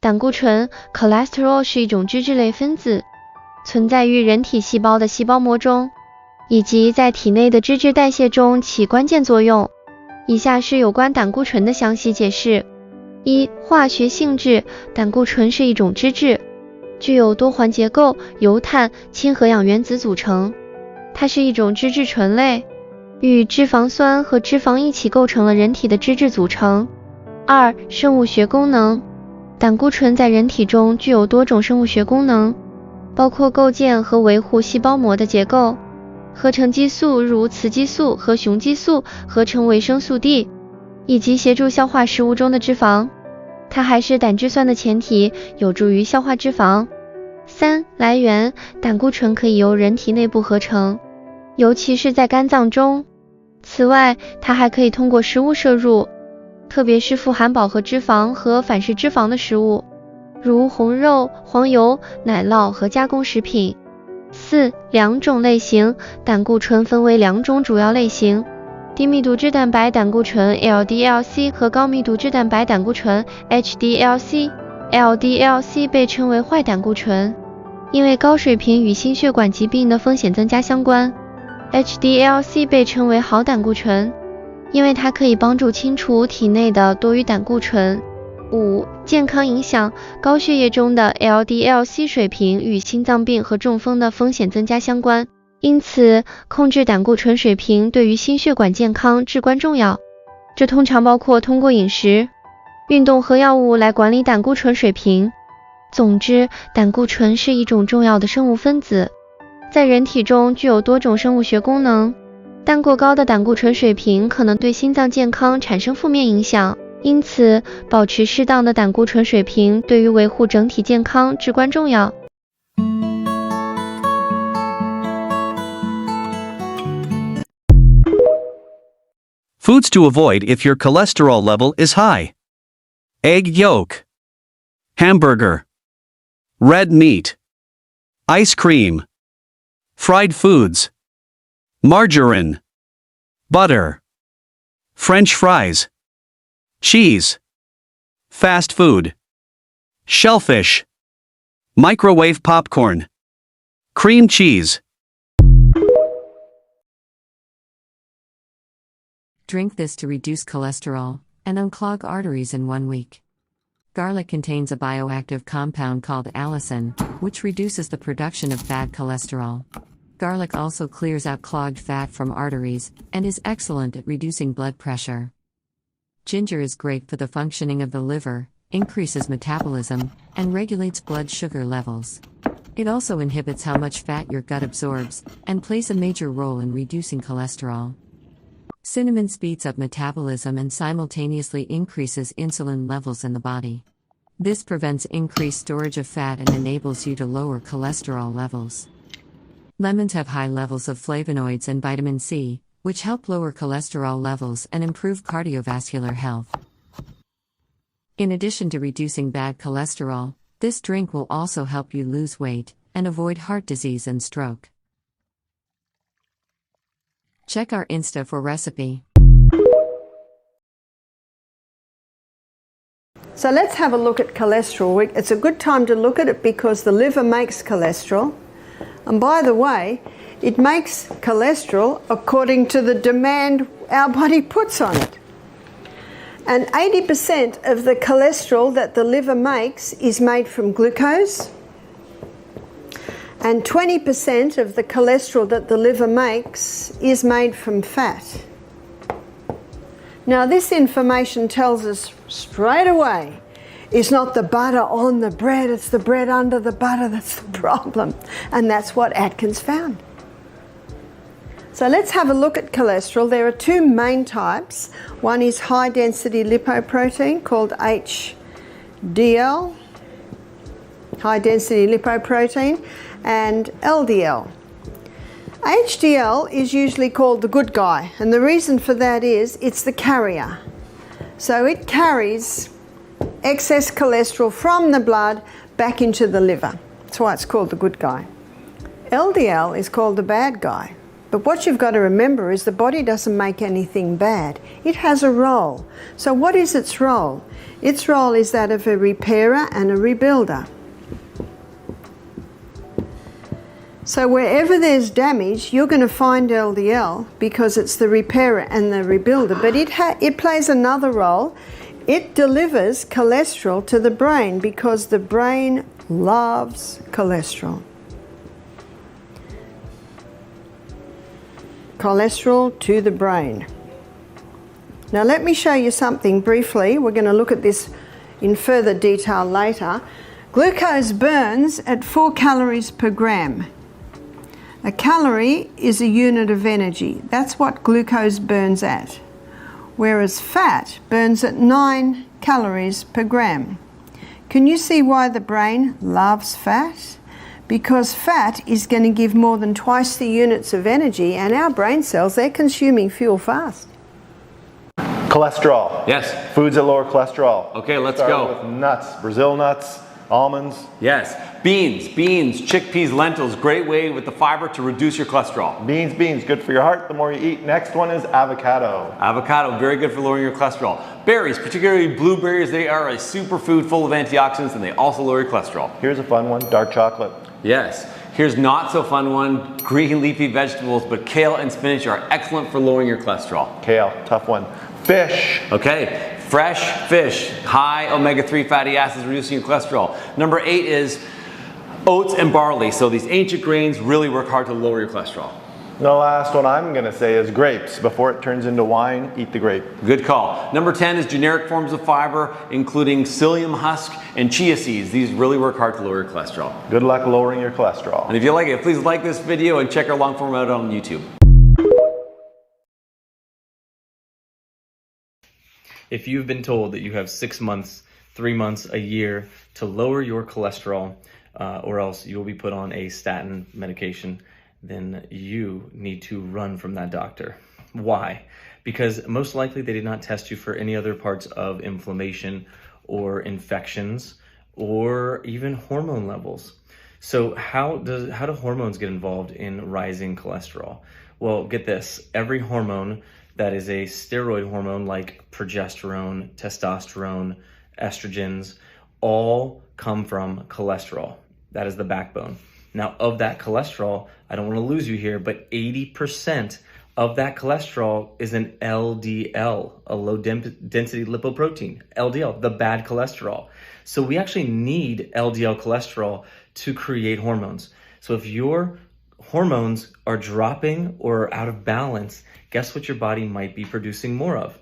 胆固醇 cholesterol 是一种脂质类分子，存在于人体细胞的细胞膜中，以及在体内的脂质代谢中起关键作用。以下是有关胆固醇的详细解释。一、化学性质，胆固醇是一种脂质，具有多环结构，由碳、氢和氧原子组成。它是一种脂质醇类，与脂肪酸和脂肪一起构成了人体的脂质组成。二、生物学功能，胆固醇在人体中具有多种生物学功能，包括构建和维护细胞膜的结构，合成激素如雌激素和雄激素，合成维生素 D， 以及协助消化食物中的脂肪。它还是胆汁酸的前提，有助于消化脂肪。三、来源，胆固醇可以由人体内部合成，尤其是在肝脏中。此外，它还可以通过食物摄入，特别是富含饱和脂肪和反式脂肪的食物，如红肉、黄油、奶酪和加工食品。四、两种类型，胆固醇分为两种主要类型，低密度脂蛋白胆固醇 LDLC 和高密度脂蛋白胆固醇 HDLC。LDLC 被称为坏胆固醇，因为高水平与心血管疾病的风险增加相关。HDLC 被称为好胆固醇，因为它可以帮助清除体内的多余胆固醇。五、健康影响，高血液中的 LDLC 水平与心脏病和中风的风险增加相关，因此控制胆固醇水平对于心血管健康至关重要。这通常包括通过饮食、运动和药物来管理胆固醇水平。总之，胆固醇是一种重要的生物分子，在人体中具有多种生物学功能，但过高的胆固醇水平可能对心脏健康产生负面影响，因此保持适当的胆固醇水平对于维护整体健康至关重要。Foods to avoid if your cholesterol level is high. Egg yolk, hamburger, red meat, ice cream, fried foods, margarine, butter, French fries, cheese, fast food, shellfish, microwave popcorn, cream cheese. Drink this to reduce cholesterol and unclog arteries in 1 week. Garlic contains a bioactive compound called allicin, which reduces the production of bad cholesterol. Garlic also clears out clogged fat from arteries and is excellent at reducing blood pressure. Ginger is great for the functioning of the liver, increases metabolism, and regulates blood sugar levels. It also inhibits how much fat your gut absorbs and plays a major role in reducing cholesterol. Cinnamon speeds up metabolism and simultaneously increases insulin levels in the body. This prevents increased storage of fat and enables you to lower cholesterol levels. Lemons have high levels of flavonoids and vitamin C, which help lower cholesterol levels and improve cardiovascular health. In addition to reducing bad cholesterol, this drink will also help you lose weight and avoid heart disease and stroke. Check our Insta for recipe. So let's have a look at cholesterol. It's a good time to look at it because the liver makes cholesterol. And by the way, it makes cholesterol according to the demand our body puts on it. And 80% of the cholesterol that the liver makes is made from glucose. And 20% of the cholesterol that the liver makes is made from fat. Now this information tells us straight away it's not the butter on the bread, it's the bread under the butter that's the problem. And that's what Atkins found. So let's have a look at cholesterol. There are two main types. One is high density lipoprotein called HDL, high density lipoprotein, and LDL. HDL is usually called the good guy, and the reason for that is it's the carrier. So it carries excess cholesterol from the blood back into the liver. That's why it's called the good guy. LDL is called the bad guy. But what you've got to remember is the body doesn't make anything bad. It has a role. So what is its role? Its role is that of a repairer and a rebuilder. So wherever there's damage, you're going to find LDL because it's the repairer and the rebuilder. But it plays another role. It delivers cholesterol to the brain because the brain loves cholesterol. Cholesterol to the brain. Now let me show you something briefly. We're going to look at this in further detail later. Glucose burns at 4 calories per gram. A calorie is a unit of energy. That's what glucose burns at. Whereas fat burns at 9 calories per gram. Can you see why the brain loves fat? Because fat is going to give more than twice the units of energy, and our brain cells, they're consuming fuel fast. Cholesterol. Yes. Foods that lower cholesterol. Okay, let's Starting go. with nuts, Brazil nuts, almonds. Yes. Beans, chickpeas, lentils, great way with the fiber to reduce your cholesterol. Beans, good for your heart the more you eat. Next one is avocado. Avocado, very good for lowering your cholesterol. Berries, particularly blueberries, they are a superfood full of antioxidants and they also lower your cholesterol. Here's a fun one, dark chocolate. Yes. Here's not so fun one, green leafy vegetables, but kale and spinach are excellent for lowering your cholesterol. Kale, tough one. Fish. Okay, fresh fish, high omega-3 fatty acids, reducing your cholesterol. Number 8 is oats and barley. So these ancient grains really work hard to lower your cholesterol. The last one I'm going to say is grapes. Before it turns into wine, eat the grape. Good call. Number 10 is generic forms of fiber, including psyllium husk and chia seeds. These really work hard to lower your cholesterol. Good luck lowering your cholesterol. And if you like it, please like this video and check our long form out on YouTube. If you've been told that you have 6 months, 3 months, a year to lower your cholesterol, or else you will be put on a statin medication, then you need to run from that doctor. Why? Because most likely they did not test you for any other parts of inflammation or infections or even hormone levels. So how do hormones get involved in rising cholesterol? Well, get this, every hormone that is a steroid hormone like progesterone, testosterone, estrogens, all come from cholesterol. That is the backbone. Now, of that cholesterol, I don't want to lose you here, but 80% of that cholesterol is an LDL, a low density lipoprotein, LDL, the bad cholesterol. So we actually need LDL cholesterol to create hormones. So if your hormones are dropping or out of balance, guess what your body might be producing more of?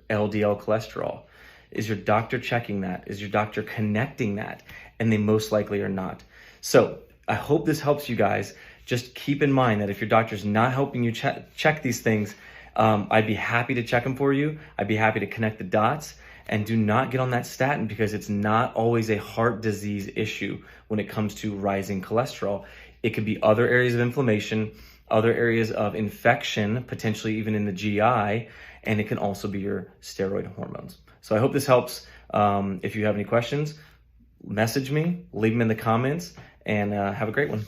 LDL cholesterol. Is your doctor checking that? Is your doctor connecting that? And they most likely are not. So I hope this helps you guys. Just keep in mind that if your doctor's not helping you check these things, I'd be happy to check them for you. I'd be happy to connect the dots. And do not get on that statin because it's not always a heart disease issue when it comes to rising cholesterol. It could be other areas of inflammation, other areas of infection, potentially even in the GI, and it can also be your steroid hormones. So I hope this helps. If you have any questions, message me, leave them in the comments, and have a great one.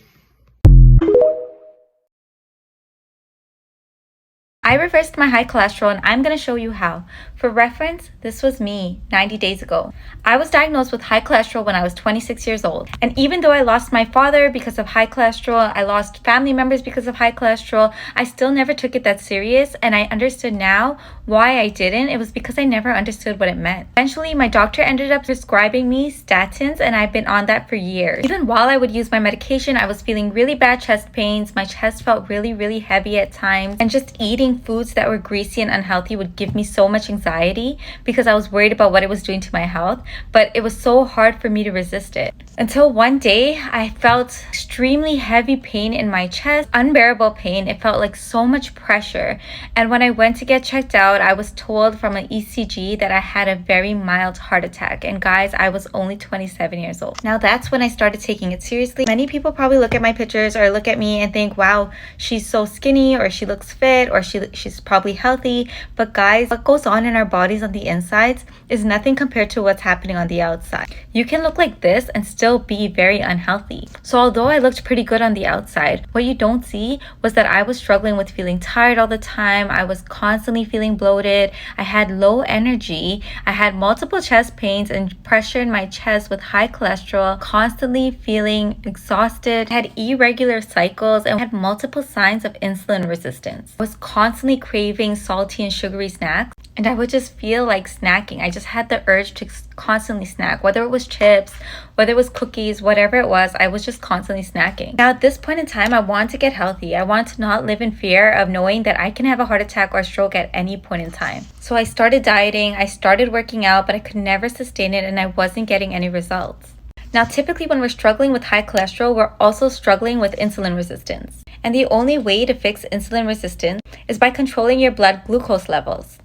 I reversed my high cholesterol and I'm going to show you how. For reference, this was me 90 days ago. I was diagnosed with high cholesterol when I was 26 years old. And even though I lost my father because of high cholesterol, I lost family members because of high cholesterol, I still never took it that serious. And I understood now why I didn't. It was because I never understood what it meant. Eventually, my doctor ended up prescribing me statins and I've been on that for years. Even while I would use my medication, I was feeling really bad chest pains. My chest felt really, really heavy at times. And just eating foods that were greasy and unhealthy would give me so much anxiety because I was worried about what it was doing to my health, but it was so hard for me to resist it. Until one day, I felt extremely heavy pain in my chest, unbearable pain. It felt like so much pressure. And when I went to get checked out, I was told from an ECG that I had a very mild heart attack. And guys, I was only 27 years old. Now that's when I started taking it seriously. Many people probably look at my pictures or look at me and think, wow, she's so skinny, or she looks fit, or she's probably healthy. But guys, what goes on in our bodies on the insides is nothing compared to what's happening on the outside. You can look like this and still still be very unhealthy. So although I looked pretty good on the outside, what you don't see was that I was struggling with feeling tired all the time. I was constantly feeling bloated. I had low energy. I had multiple chest pains and pressure in my chest with high cholesterol, constantly feeling exhausted. I had irregular cycles and had multiple signs of insulin resistance. I was constantly craving salty and sugary snacks, and I would just feel like snacking. I just had the urge to constantly snack, whether it was chips, whether it was cookies, whatever it was, I was just constantly snacking. Now at this point in time, I wanted to get healthy. I wanted to not live in fear of knowing that I can have a heart attack or stroke at any point in time. So I started dieting, I started working out, but I could never sustain it and I wasn't getting any results. Now typically when we're struggling with high cholesterol, we're also struggling with insulin resistance. And the only way to fix insulin resistance is by controlling your blood glucose levels.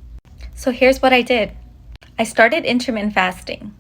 So here's what I did. I started intermittent fasting.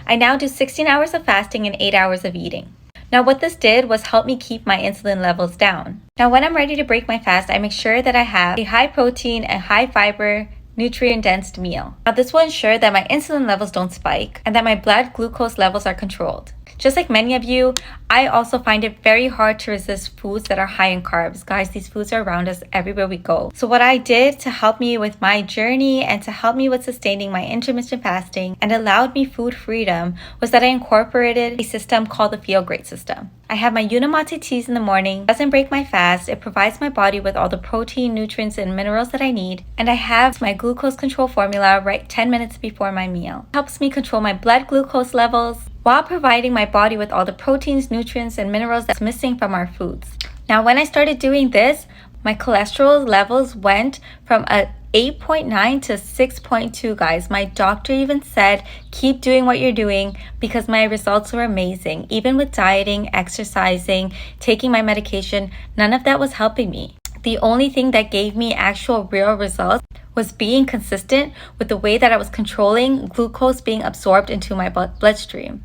I now do 16 hours of fasting and 8 hours of eating. Now what this did was help me keep my insulin levels down. Now when I'm ready to break my fast, I make sure that I have a high protein and high fiber, nutrient-dense meal. Now this will ensure that my insulin levels don't spike and that my blood glucose levels are controlled. Just like many of you, I also find it very hard to resist foods that are high in carbs. Guys, these foods are around us everywhere we go. So what I did to help me with my journey and to help me with sustaining my intermittent fasting and allowed me food freedom was that I incorporated a system called the Feel Great system. I have my Unamate teas in the morning. It doesn't break my fast. It provides my body with all the protein, nutrients, and minerals that I need. And I have my glucose control formula right 10 minutes before my meal. It helps me control my blood glucose levels while providing my body with all the proteins, nutrients, and minerals that's missing from our foods. Now, when I started doing this, my cholesterol levels went from a 8.9 to 6.2, guys. My doctor even said, keep doing what you're doing because my results were amazing. Even with dieting, exercising, taking my medication, none of that was helping me. The only thing that gave me actual real results was being consistent with the way that I was controlling glucose being absorbed into my bloodstream.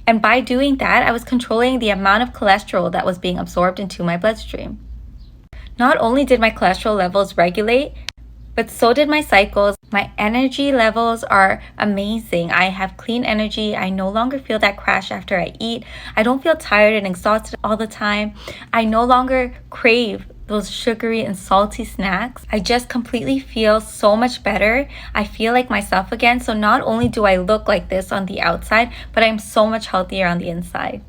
And by doing that, I was controlling the amount of cholesterol that was being absorbed into my bloodstream. Not only did my cholesterol levels regulate, but so did my cycles. My energy levels are amazing. I have clean energy. I no longer feel that crash after I eat. I don't feel tired and exhausted all the time. I no longer crave those sugary and salty snacks. I just completely feel so much better. I feel like myself again. So not only do I look like this on the outside, but I'm so much healthier on the inside.